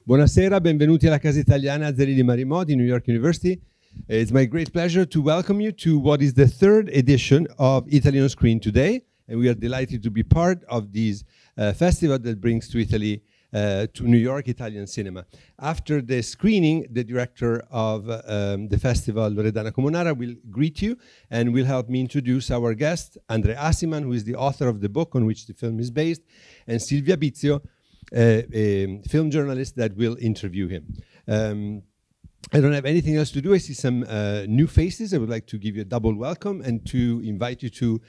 Buonasera, benvenuti alla Casa Italiana Zerilli-Marimò di New York University. It's my great pleasure to welcome you to what is the third edition of Italy on Screen today, and we are delighted to be part of this festival that brings to Italy, to New York, Italian cinema. After the screening, the director of the festival, Loredana Comunara, will greet you and will help me introduce our guest, André Aciman, who is the author of the book on which the film is based, and Silvia Bizio, a film journalist that will interview him. I don't have anything else to do. I see some new faces. I would like to give you a double welcome and to invite you to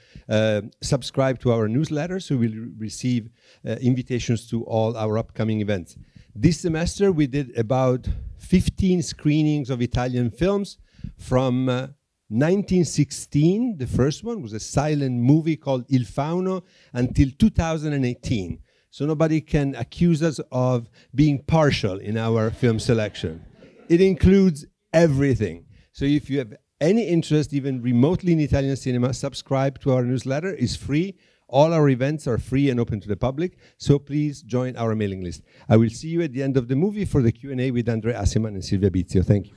subscribe to our newsletter so we'll receive invitations to all our upcoming events. This semester we did about 15 screenings of Italian films from 1916. The first one was a silent movie called Il Fauno until 2018. So nobody can accuse us of being partial in our film selection. It includes everything. So if you have any interest, even remotely in Italian cinema, subscribe to our newsletter. It's free. All our events are free and open to the public. So please join our mailing list. I will see you at the end of the movie for the Q&A with André Aciman and Silvia Bizio. Thank you.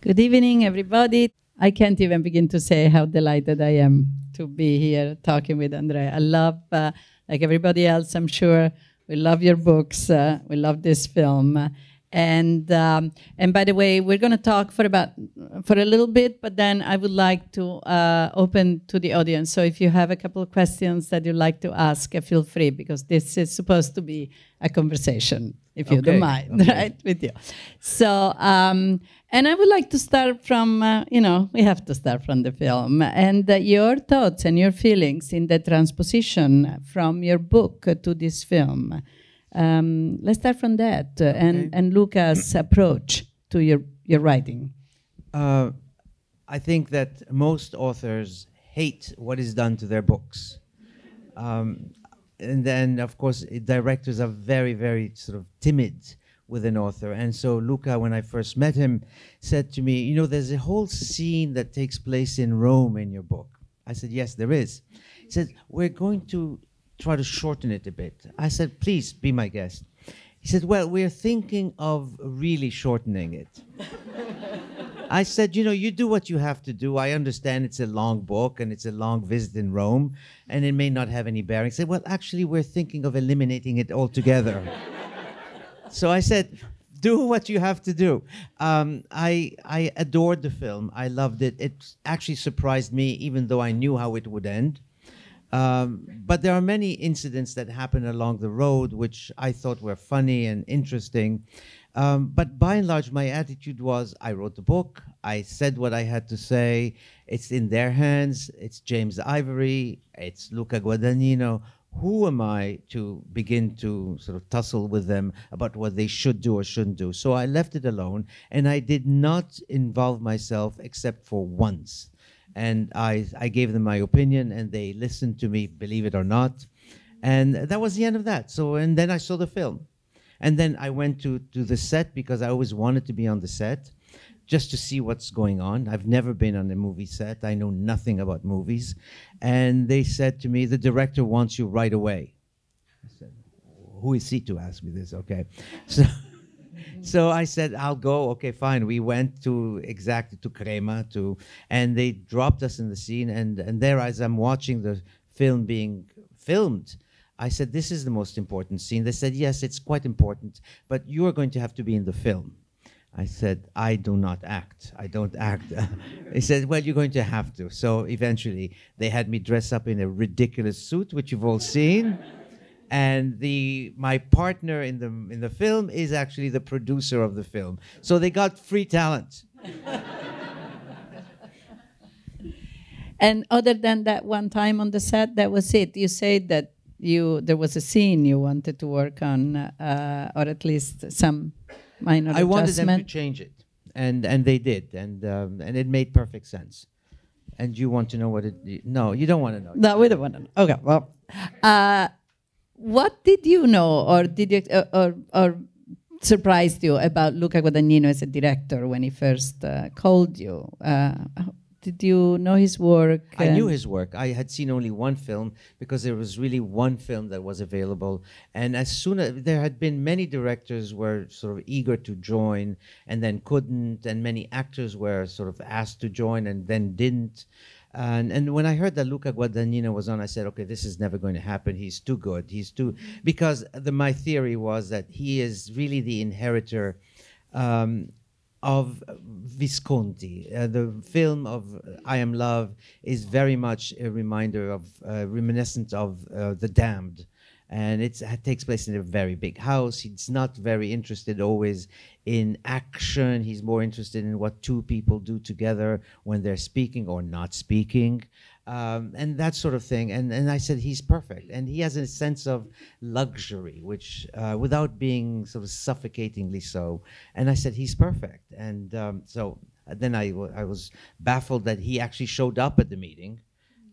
Good evening, everybody. I can't even begin to say how delighted I am to be here talking with André. I love, like everybody else, I'm sure, we love your books. We love this film. And by the way, we're going to talk for a little bit, but then I would like to open to the audience. So if you have a couple of questions that you'd like to ask, feel free, because this is supposed to be a conversation, if you don't mind, right, with you. So, and I would like to start from, we have to start from the film, and your thoughts and your feelings in the transposition from your book to this film. Let's start from that, and Luca's approach to your writing. I think that most authors hate what is done to their books. And then, of course, directors are very, very sort of timid with an author. And so Luca, when I first met him, said to me, there's a whole scene that takes place in Rome in your book. I said, yes, there is. He said, we're going to try to shorten it a bit. I said, please be my guest. He said, well, we're thinking of really shortening it. I said, you do what you have to do. I understand it's a long book and it's a long visit in Rome and it may not have any bearing. He said, well, actually, we're thinking of eliminating it altogether. So I said, do what you have to do. I adored the film. I loved it. It actually surprised me, even though I knew how it would end. But there are many incidents that happen along the road which I thought were funny and interesting. But by and large, my attitude was, I wrote the book, I said what I had to say, it's in their hands, it's James Ivory, it's Luca Guadagnino. Who am I to begin to sort of tussle with them about what they should do or shouldn't do? So I left it alone, and I did not involve myself except for once. And I gave them my opinion, and they listened to me, believe it or not. And that was the end of that. So, and then I saw the film. And then I went to the set because I always wanted to be on the set just to see what's going on. I've never been on a movie set. I know nothing about movies. And they said to me, the director wants you right away. I said, who is he to ask me this? Okay. So I said, I'll go. Okay, fine. We went to Crema, and they dropped us in the scene. And there, as I'm watching the film being filmed, I said, this is the most important scene. They said, yes, it's quite important, but you are going to have to be in the film. I said, I do not act. I don't act. They said, well, you're going to have to. So eventually, they had me dress up in a ridiculous suit, which you've all seen. And my partner in the film is actually the producer of the film. So they got free talent. And other than that one time on the set, that was it. You said that there was a scene you wanted to work on, or at least some minor adjustment. I wanted them to change it, and they did, and it made perfect sense. And you want to know what it... No, you don't want to know. No, we don't want to know. Okay, well. What did you know, or did you, or surprised you about Luca Guadagnino as a director when he first called you? Did you know his work? I knew his work. I had seen only one film because there was really one film that was available. And as soon as there had been many directors were sort of eager to join and then couldn't, and many actors were sort of asked to join and then didn't. And when I heard that Luca Guadagnino was on, I said, okay, this is never going to happen. He's too good. He's too... Because my theory was that he is really the inheritor of Visconti. The film of I Am Love is very much a reminder of, reminiscent of The Damned. And it takes place in a very big house. He's not very interested always in action. He's more interested in what two people do together when they're speaking or not speaking. And that sort of thing. And I said, he's perfect. And he has a sense of luxury, which without being sort of suffocatingly so. And I said, he's perfect. And so then I was baffled that he actually showed up at the meeting.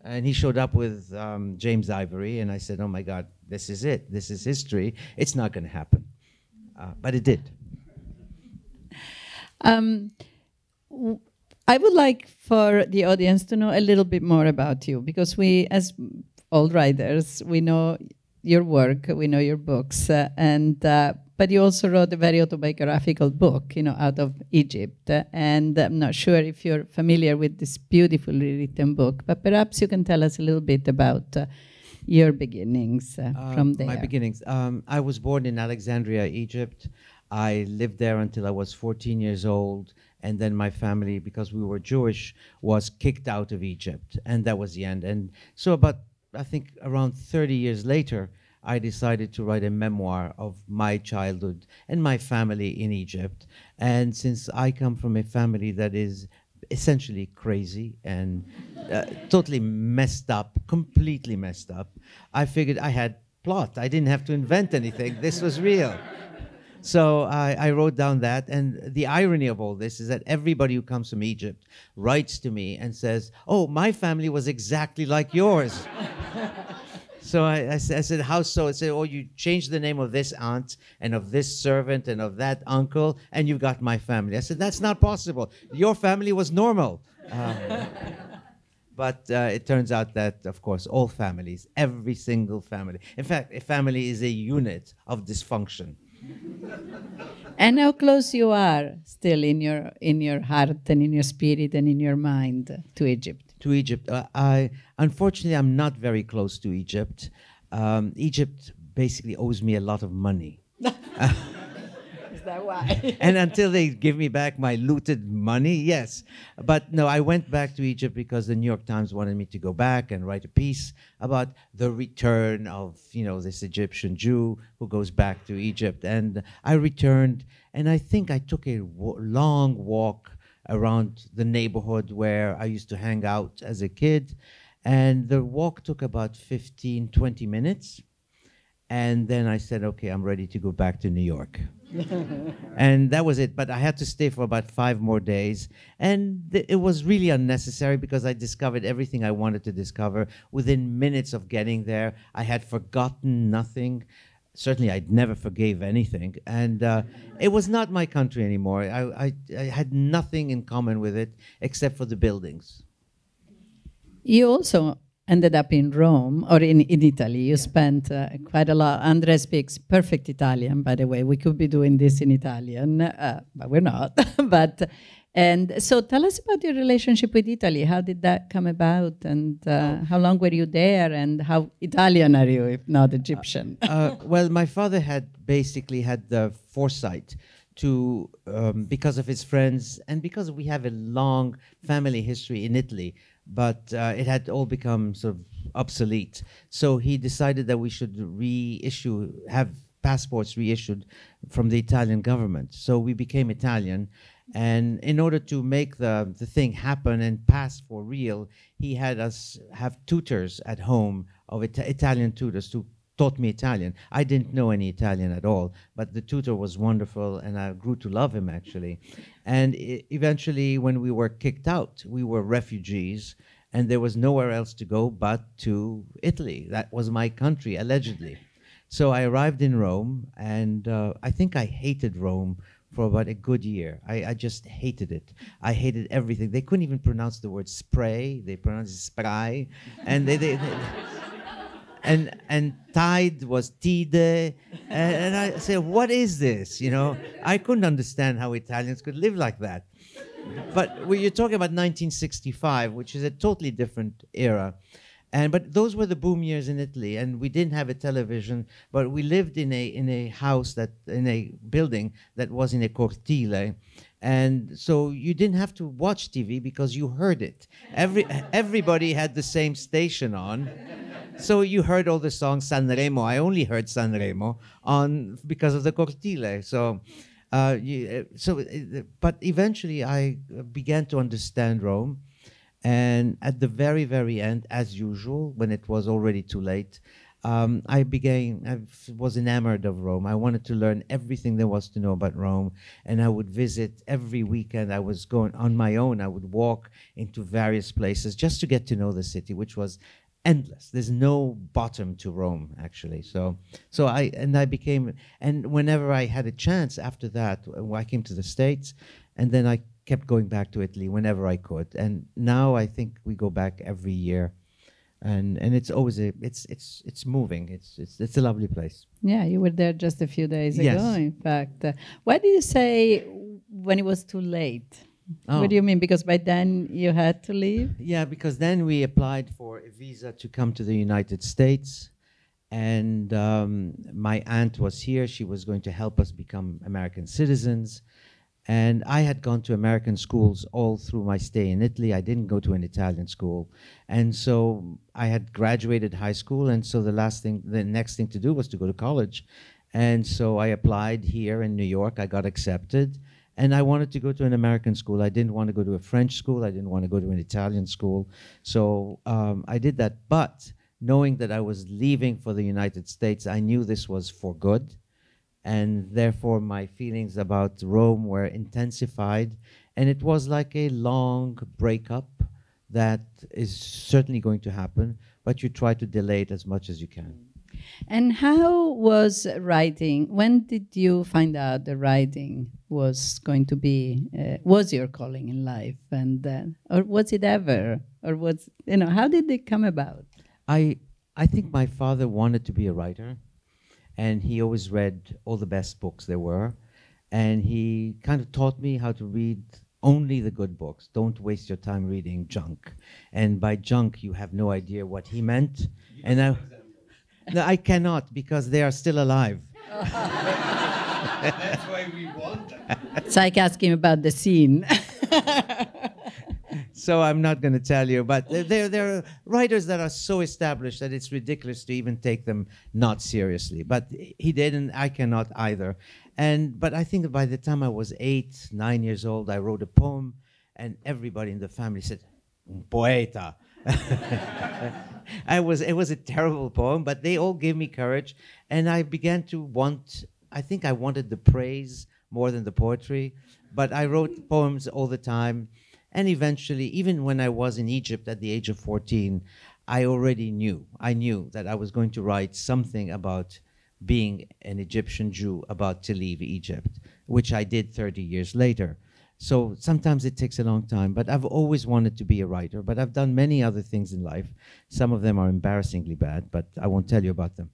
And he showed up with James Ivory. And I said, oh, my God, this is it. This is history. It's not going to happen. But it did. I would like for the audience to know a little bit more about you, because we, as old writers, we know your work, we know your books, but you also wrote a very autobiographical book, out of Egypt. And I'm not sure if you're familiar with this beautifully written book, but perhaps you can tell us a little bit about your beginnings from there. My beginnings. I was born in Alexandria, Egypt. I lived there until I was 14 years old. And then my family, because we were Jewish, was kicked out of Egypt. And that was the end. And so I think around 30 years later, I decided to write a memoir of my childhood and my family in Egypt. And since I come from a family that is essentially crazy and totally messed up, completely messed up, I figured I had plot. I didn't have to invent anything. This was real. So I wrote down that, and the irony of all this is that everybody who comes from Egypt writes to me and says, oh, my family was exactly like yours. So I said, how so? I said, oh, you changed the name of this aunt and of this servant and of that uncle, and you got my family. I said, that's not possible. Your family was normal. But it turns out that, of course, all families, every single family. In fact, a family is a unit of dysfunction. And how close you are still in your heart and in your spirit and in your mind to Egypt? To Egypt. Unfortunately, I'm not very close to Egypt. Egypt basically owes me a lot of money. Is that why? And until they give me back my looted money, yes. But no, I went back to Egypt because the New York Times wanted me to go back and write a piece about the return of, this Egyptian Jew who goes back to Egypt. And I returned, and I think I took a long walk around the neighborhood where I used to hang out as a kid. And the walk took about 15, 20 minutes. And then I said, okay, I'm ready to go back to New York. And that was it. But I had to stay for about 5 more days. And it was really unnecessary because I discovered everything I wanted to discover. Within minutes of getting there, I had forgotten nothing. Certainly, I'd never forgave anything. And it was not my country anymore. I had nothing in common with it except for the buildings. You also ended up in Rome, or in Italy. You spent quite a lot. André speaks perfect Italian, by the way. We could be doing this in Italian, but we're not. And so tell us about your relationship with Italy. How did that come about? And how long were you there? And how Italian are you, if not Egyptian? Well, my father had basically had the foresight to, because of his friends, and because we have a long family history in Italy, but it had all become sort of obsolete. So he decided that we should have passports reissued from the Italian government. So we became Italian. And in order to make the thing happen and pass for real, he had us have tutors at home, of Italian tutors, to taught me Italian. I didn't know any Italian at all, but the tutor was wonderful, and I grew to love him, actually. And eventually, when we were kicked out, we were refugees, and there was nowhere else to go but to Italy. That was my country, allegedly. So I arrived in Rome, and I think I hated Rome for about a good year. I just hated it. I hated everything. They couldn't even pronounce the word spray. They pronounced it spray. And and tide was tide. And I said, what is this? You know, I couldn't understand how Italians could live like that. But you're talking about 1965, which is a totally different era. But those were the boom years in Italy, and we didn't have a television, but we lived in a house in a building that was in a cortile, and so you didn't have to watch TV because you heard it. Everybody had the same station on, so you heard all the songs. Sanremo, I only heard Sanremo because of the cortile. So. But eventually I began to understand Rome. And at the very, very end, as usual, when it was already too late, I was enamored of Rome. I wanted to learn everything there was to know about Rome, and I would visit every weekend. I was going on my own. I would walk into various places just to get to know the city, which was endless. There's no bottom to Rome, actually. And whenever I had a chance after that, I came to the States, and then I kept going back to Italy whenever I could. And now I think we go back every year, and it's always it's moving. It's a lovely place. Yeah, you were there just a few days Yes. ago, in fact. Why did you say when it was too late? Oh. What do you mean? Because by then you had to leave? Yeah, because then we applied for a visa to come to the United States, and my aunt was here. She was going to help us become American citizens. And I had gone to American schools all through my stay in Italy. I didn't go to an Italian school. And so I had graduated high school, and so the next thing to do was to go to college. And so I applied here in New York. I got accepted. And I wanted to go to an American school. I didn't want to go to a French school. I didn't want to go to an Italian school. So I did that. But knowing that I was leaving for the United States, I knew this was for good. And therefore, my feelings about Rome were intensified. And it was like a long breakup that is certainly going to happen, but you try to delay it as much as you can. And how was writing? When did you find out that writing was going to be, was your calling in life? And or was it ever? Or how did it come about? I think my father wanted to be a writer. And he always read all the best books there were. And he kind of taught me how to read only the good books. Don't waste your time reading junk. And by junk, you have no idea what he meant. And I cannot, because they are still alive. That's why we want them. It's like asking about the scene. So I'm not going to tell you, but there are writers that are so established that it's ridiculous to even take them not seriously. But he did, and I cannot either. But I think by the time I was 8, 9 years old, I wrote a poem, and everybody in the family said, "Un poeta." It was a terrible poem, but they all gave me courage, and I began to I think I wanted the praise more than the poetry, but I wrote poems all the time. And eventually, even when I was in Egypt at the age of 14, I already knew. I knew that I was going to write something about being an Egyptian Jew about to leave Egypt, which I did 30 years later. So sometimes it takes a long time, but I've always wanted to be a writer, but I've done many other things in life. Some of them are embarrassingly bad, but I won't tell you about them.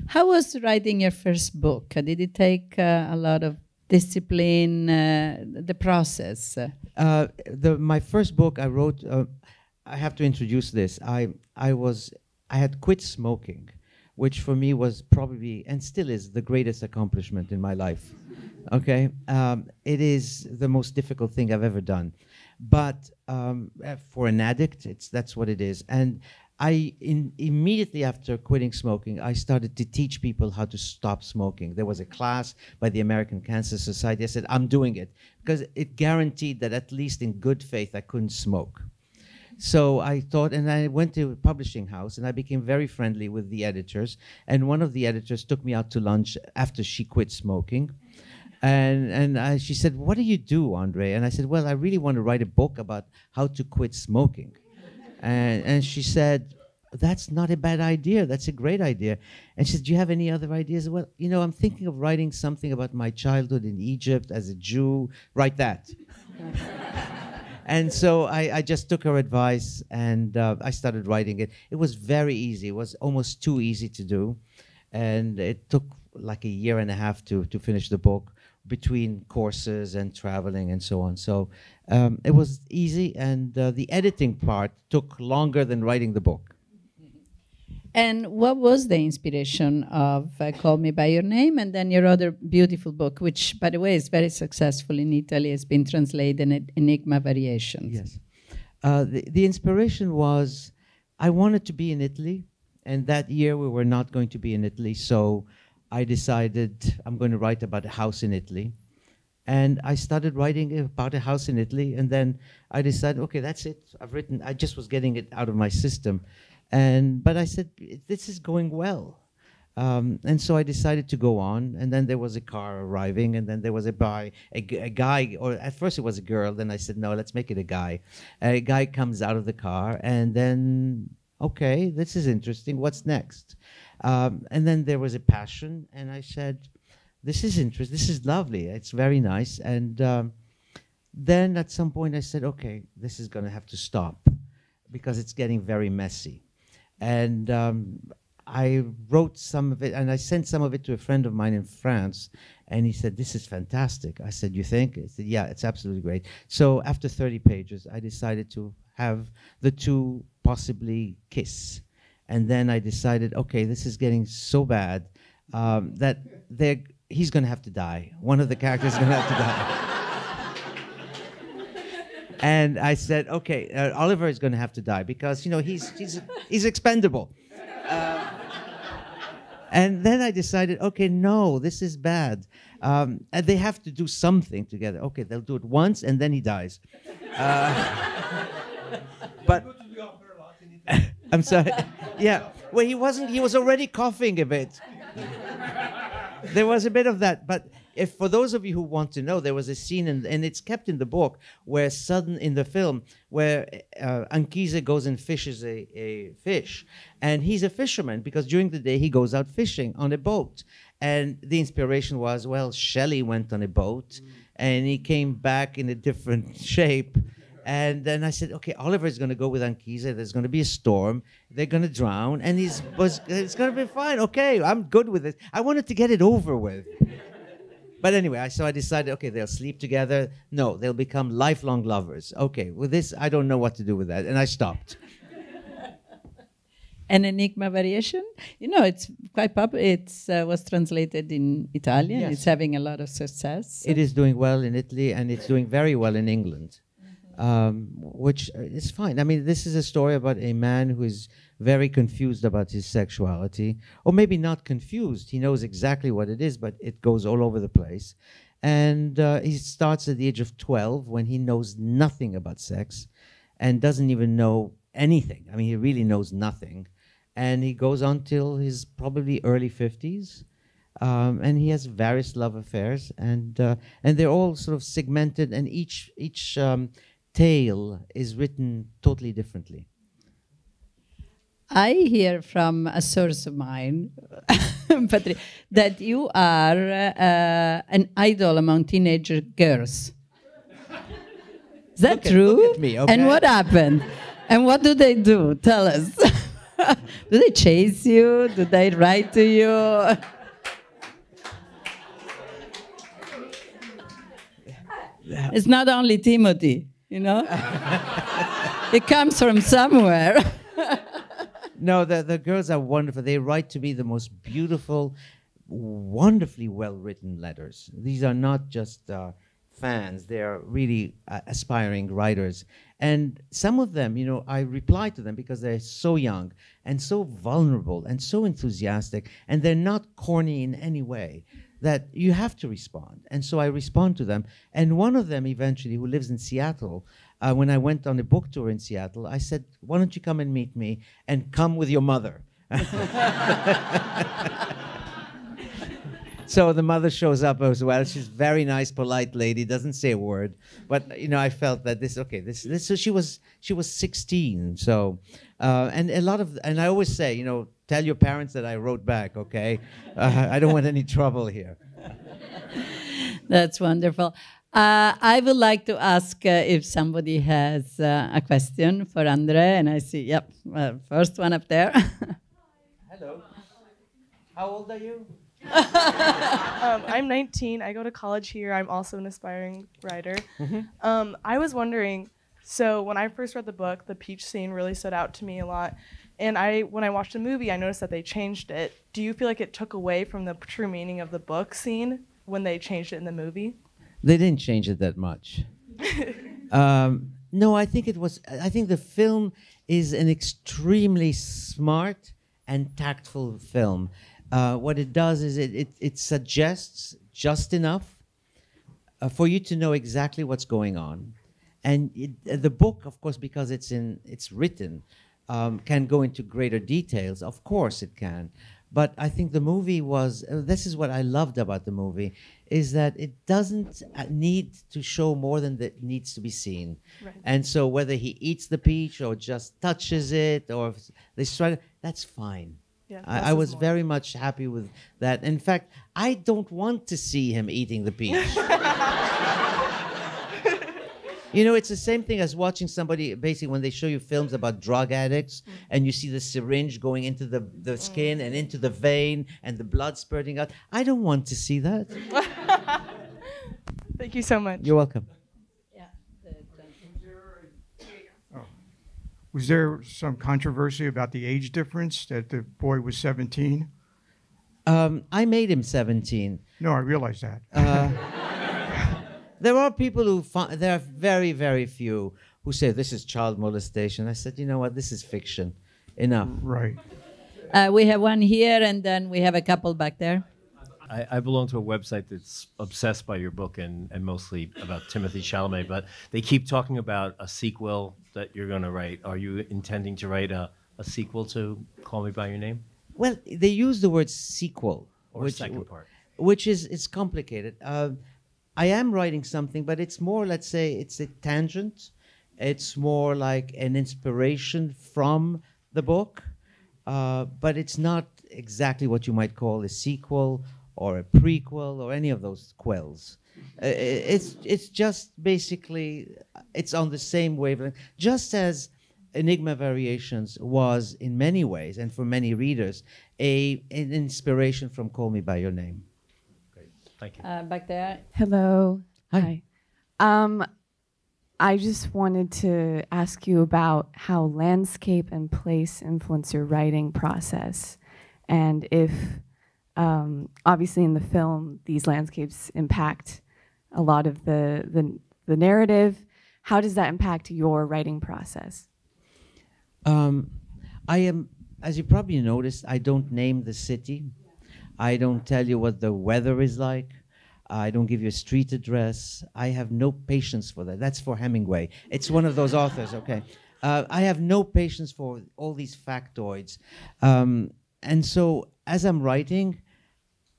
How was writing your first book? Did it take a lot of discipline, the process? My first book I wrote, I have to introduce this. I had quit smoking, which for me was probably, and still is, the greatest accomplishment in my life. Okay? It is the most difficult thing I've ever done. But for an addict, that's what it is. And immediately after quitting smoking, I started to teach people how to stop smoking. There was a class by the American Cancer Society. I said, I'm doing it, because it guaranteed that at least in good faith I couldn't smoke. So I thought, and I went to a publishing house, and I became very friendly with the editors. And one of the editors took me out to lunch after she quit smoking. And she said, "What do you do, Andre?" And I said, "Well, I really want to write a book about how to quit smoking." And she said, "That's not a bad idea. That's a great idea." And she said, "Do you have any other ideas?" "Well, you know, I'm thinking of writing something about my childhood in Egypt as a Jew. Write that." And so I just took her advice, and I started writing it. It was very easy. It was almost too easy to do. And it took like a year and a half to finish the book, between courses and traveling and so on. So it was easy, and the editing part took longer than writing the book. And what was the inspiration of Call Me By Your Name, and then your other beautiful book, which, by the way, is very successful in Italy, has been translated in Enigma Variations? Yes. The inspiration was, I wanted to be in Italy, and that year we were not going to be in Italy, so I decided I'm going to write about a house in Italy. And I started writing about a house in Italy, and then I decided, okay, that's it. I've written, I just was getting it out of my system. But I said, this is going well. And so I decided to go on, and then there was a car arriving, and then there was a guy, or at first it was a girl, then I said, no, let's make it a guy. A guy comes out of the car, and then, okay, this is interesting, what's next? And then there was a passion, and I said, this is interesting, this is lovely, it's very nice. And then at some point I said, okay, this is gonna have to stop, because it's getting very messy. And I wrote some of it, and I sent some of it to a friend of mine in France, and he said, this is fantastic. I said, you think? He said, yeah, it's absolutely great. So after 30 pages, I decided to have the two possibly kiss. And then I decided, okay, this is getting so bad that he's going to have to die. One of the characters is going to have to die. And I said, okay, Oliver is going to have to die because, you know, he's expendable. And then I decided, okay, no, this is bad. And they have to do something together. Okay, they'll do it once, and then he dies. But I'm sorry. Yeah. Well, he wasn't. He was already coughing a bit. There was a bit of that. But if for those of you who want to know, there was a scene, and it's kept in the book, where in the film, where Anchise goes and fishes a fish. And he's a fisherman because during the day he goes out fishing on a boat. And the inspiration was, well, Shelley went on a boat and he came back in a different shape. And then I said, okay, Oliver is going to go with Anchise. There's going to be a storm. They're going to drown. And it's going to be fine. Okay, I'm good with it. I wanted to get it over with. But anyway, so I decided, okay, they'll sleep together. No, they'll become lifelong lovers. Okay, with this, I don't know what to do with that. And I stopped. An Enigma Variation? You know, it's quite popular. It was translated in Italian. Yes. It's having a lot of success. It is doing well in Italy, and it's doing very well in England. Which is fine. I mean, this is a story about a man who is very confused about his sexuality, or maybe not confused. He knows exactly what it is, but it goes all over the place. And he starts at the age of 12 when he knows nothing about sex and doesn't even know anything. I mean, he really knows nothing. And he goes on till his probably early 50s. And he has various love affairs, and they're all sort of segmented, and each tale is written totally differently. I hear from a source of mine, Patrick, that you are an idol among teenager girls. Is that true? Look at me, okay? And what happened? And what do they do? Tell us. Do they chase you? Do they write to you? It's not only Timothy. You know, it comes from somewhere. No, the girls are wonderful. They write to me the most beautiful, wonderfully well-written letters. These are not just fans. They are really aspiring writers. And some of them, you know, I reply to them because they're so young and so vulnerable and so enthusiastic, and they're not corny in any way, that you have to respond. And so I respond to them. And one of them eventually, who lives in Seattle, when I went on a book tour in Seattle, I said, why don't you come and meet me and come with your mother? So the mother shows up as well. She's a very nice, polite lady, doesn't say a word. But, you know, I felt that so she was 16. So, and I always say, you know, tell your parents that I wrote back, okay? I don't want any trouble here. That's wonderful. I would like to ask if somebody has a question for André, and I see, yep, first one up there. Hello. How old are you? I'm 19. I go to college here. I'm also an aspiring writer. I was wondering, so when I first read the book, the peach scene really stood out to me a lot. And when I watched the movie, I noticed that they changed it. Do you feel like it took away from the true meaning of the book scene when they changed it in the movie? They didn't change it that much. No, I think the film is an extremely smart and tactful film. What it does is it suggests just enough for you to know exactly what's going on. And the book, of course, because it's written, can go into greater details. Of course it can. But I think the movie this is what I loved about the movie, is that it doesn't need to show more than that needs to be seen. Right. And so whether he eats the peach or just touches it or they try to, that's fine. Yeah, I was very much happy with that. In fact, I don't want to see him eating the peach. You know, it's the same thing as watching somebody, basically, when they show you films about drug addicts and you see the syringe going into the skin and into the vein and the blood spurting out. I don't want to see that. Thank you so much. You're welcome. Was there some controversy about the age difference, that the boy was 17? I made him 17. No, I realize that. There are people there are very, very few who say this is child molestation. I said, you know what, this is fiction. Enough. Right. We have one here, and then we have a couple back there. I belong to a website that's obsessed by your book and mostly about Timothée Chalamet, but they keep talking about a sequel that you're going to write. Are you intending to write a sequel to Call Me By Your Name? Well, they use the word sequel. Or second part. Which is complicated. I am writing something, but it's more, let's say, it's a tangent. It's more like an inspiration from the book, but it's not exactly what you might call a sequel or a prequel or any of those quells. It's just basically, it's on the same wavelength, just as Enigma Variations was in many ways, and for many readers, an inspiration from Call Me By Your Name. Thank you. Back there. Hello. Hi. I just wanted to ask you about how landscape and place influence your writing process, and if, obviously in the film, these landscapes impact a lot of the narrative. How does that impact your writing process? As you probably noticed, I don't name the city. I don't tell you what the weather is like. I don't give you a street address. I have no patience for that. That's for Hemingway. It's one of those authors, okay? I have no patience for all these factoids. And so as I'm writing,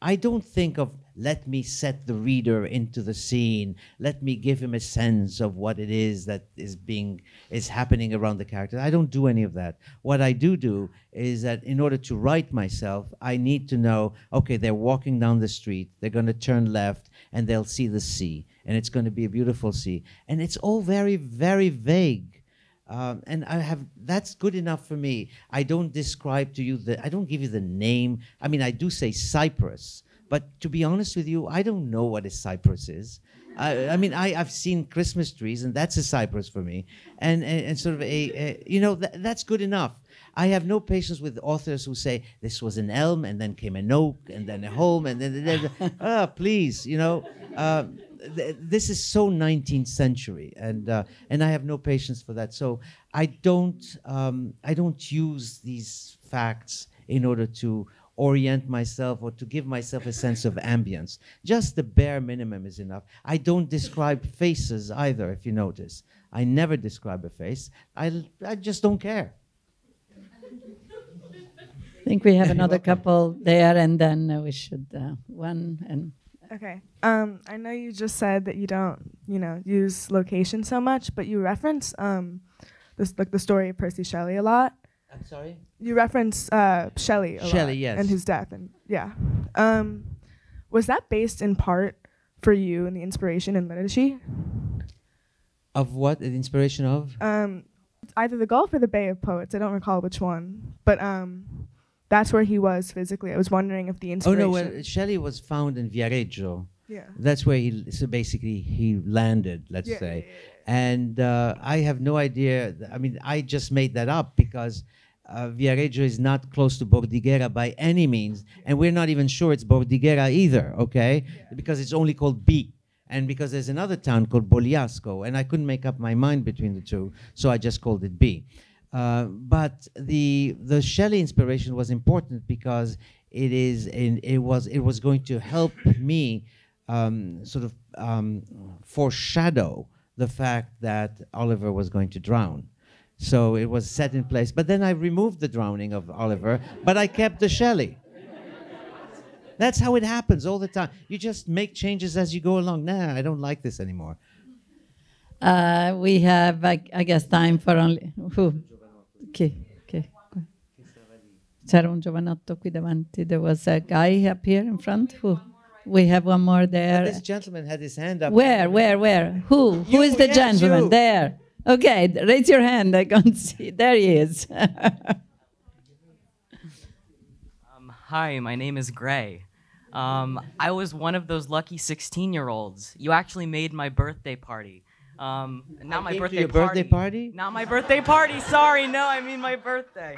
I don't think of, let me set the reader into the scene. Let me give him a sense of what it is that is happening around the character. I don't do any of that. What I do is that in order to write myself, I need to know, okay, they're walking down the street, they're going to turn left, and they'll see the sea, and it's going to be a beautiful sea. And it's all very, very vague. And that's good enough for me. I don't describe to you I don't give you the name. I mean, I do say Cyprus, but to be honest with you, I don't know what a cypress is. I mean, I've seen Christmas trees, and that's a cypress for me. And sort of that's good enough. I have no patience with authors who say this was an elm, and then came an oak, and then a holm, and then please, this is so 19th century, and I have no patience for that. So I don't use these facts in order to orient myself or to give myself a sense of ambience. Just the bare minimum is enough. I don't describe faces either, if you notice. I never describe a face. I just don't care. I think we have another couple there, and then we should one and. Okay. I know you just said that you don't, use location so much, but you reference the story of Percy Shelley a lot. I'm sorry? You reference Shelley a lot. Shelley, yes. And his death, and yeah. Was that based in part for you and the inspiration in Medici? Of what? The inspiration of? Either the Gulf or the Bay of Poets. I don't recall which one, but that's where he was physically. I was wondering if the inspiration. Oh no, well, Shelley was found in Viareggio. Yeah. That's where so basically he landed, let's say. And I have no idea. I mean, I just made that up because Viareggio is not close to Bordighera by any means, and we're not even sure it's Bordighera either, okay? Because it's only called B, and because there's another town called Bogliasco, and I couldn't make up my mind between the two, so I just called it B. But the Shelley inspiration was important because it was going to help me foreshadow the fact that Oliver was going to drown. So it was set in place. But then I removed the drowning of Oliver, but I kept the Shelley. That's how it happens all the time. You just make changes as you go along. Nah, I don't like this anymore. We have, I guess, time for only... Who? Okay. C'era un giovanotto qui davanti. There was a guy up here in front. Who? We have one more there. But this gentleman had his hand up. Where? Who? Who is the gentleman? You. There. Okay, raise your hand. I can't see. There he is. Hi, my name is Gray. I was one of those lucky 16-year-olds. You actually made my birthday party. Not my birthday party. Birthday party? Not my birthday party. Sorry, no, I mean my birthday.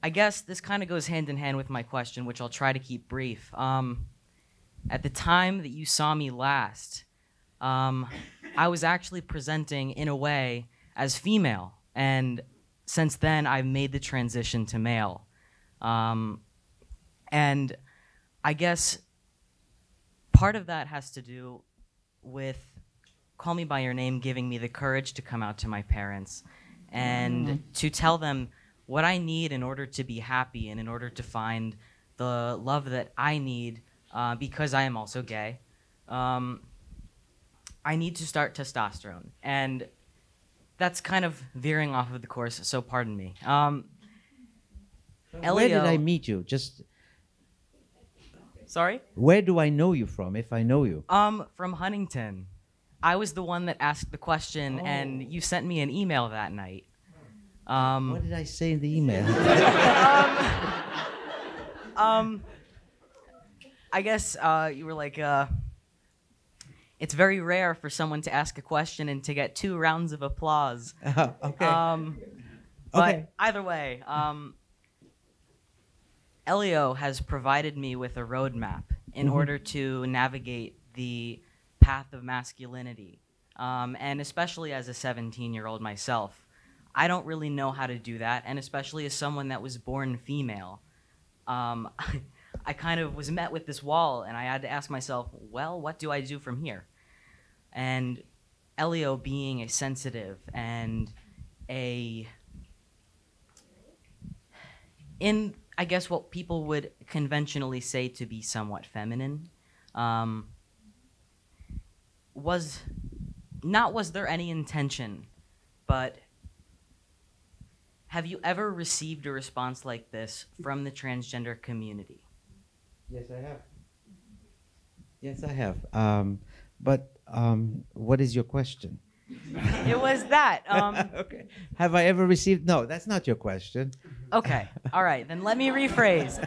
I guess this kind of goes hand in hand with my question, which I'll try to keep brief. At the time that you saw me last, I was actually presenting in a way as female, and since then I've made the transition to male. And I guess part of that has to do with Call Me By Your Name giving me the courage to come out to my parents and to tell them what I need in order to be happy and in order to find the love that I need because I am also gay. I need to start testosterone. And that's kind of veering off of the course, so pardon me. Where did I meet you? Just... Sorry? Where do I know you from, if I know you? From Huntington. I was the one that asked the question, and you sent me an email that night. What did I say in the email? I guess you were like, it's very rare for someone to ask a question and to get 2 rounds of applause. Okay. But either way, Elio has provided me with a roadmap in order to navigate the path of masculinity. And especially as a 17-year-old myself, I don't really know how to do that, and especially as someone that was born female. I kind of was met with this wall, and I had to ask myself, well, what do I do from here? And Elio being a sensitive and in, I guess, what people would conventionally say to be somewhat feminine, was there any intention, but have you ever received a response like this from the transgender community? Yes, I have. Yes, I have. But what is your question? It was that. Okay. Have I ever received? No, that's not your question. Okay. All right. Then let me rephrase.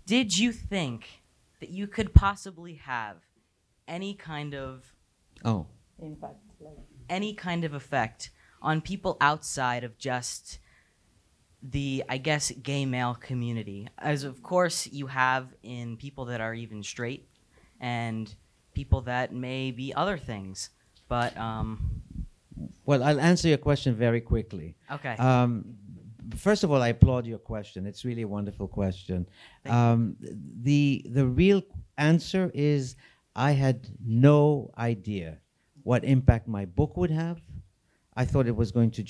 Did you think that you could possibly have any kind of Impact, any kind of effect on people outside of just the, I guess, gay male community, as of course you have in people that are even straight and people that may be other things, but well, I'll answer your question very quickly. Okay. First of all, I applaud your question. It's really a wonderful question. The real answer is I had no idea what impact my book would have. I thought it was going to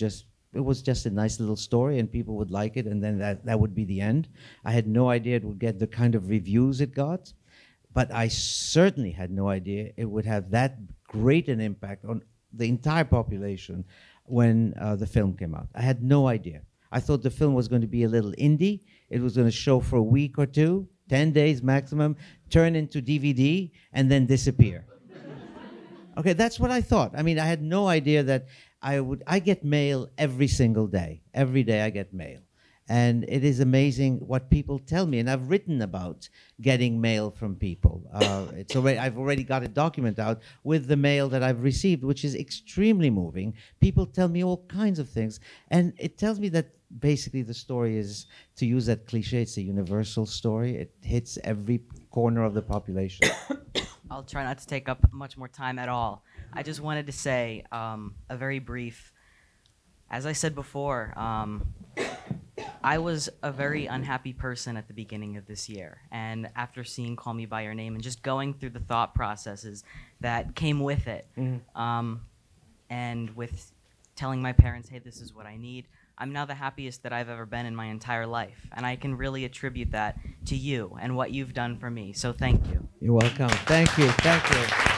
it was just a nice little story and people would like it, and then that would be the end. I had no idea it would get the kind of reviews it got, but I certainly had no idea it would have that great an impact on the entire population when the film came out. I had no idea. I thought the film was going to be a little indie. It was going to show for a week or two, 10 days maximum, turn into DVD, and then disappear. Okay, that's what I thought. I mean, I had no idea that I get mail every single day. Every day I get mail. And it is amazing what people tell me. And I've written about getting mail from people. I've already got a document out with the mail that I've received, which is extremely moving. People tell me all kinds of things. And it tells me that basically the story is, to use that cliche, it's a universal story. It hits every corner of the population. I'll try not to take up much more time at all. I just wanted to say a very brief, as I said before, I was a very unhappy person at the beginning of this year. And after seeing Call Me By Your Name and just going through the thought processes that came with it, and with telling my parents, hey, this is what I need, I'm now the happiest that I've ever been in my entire life. And I can really attribute that to you and what you've done for me. So thank you. You're welcome. Thank you. Thank you.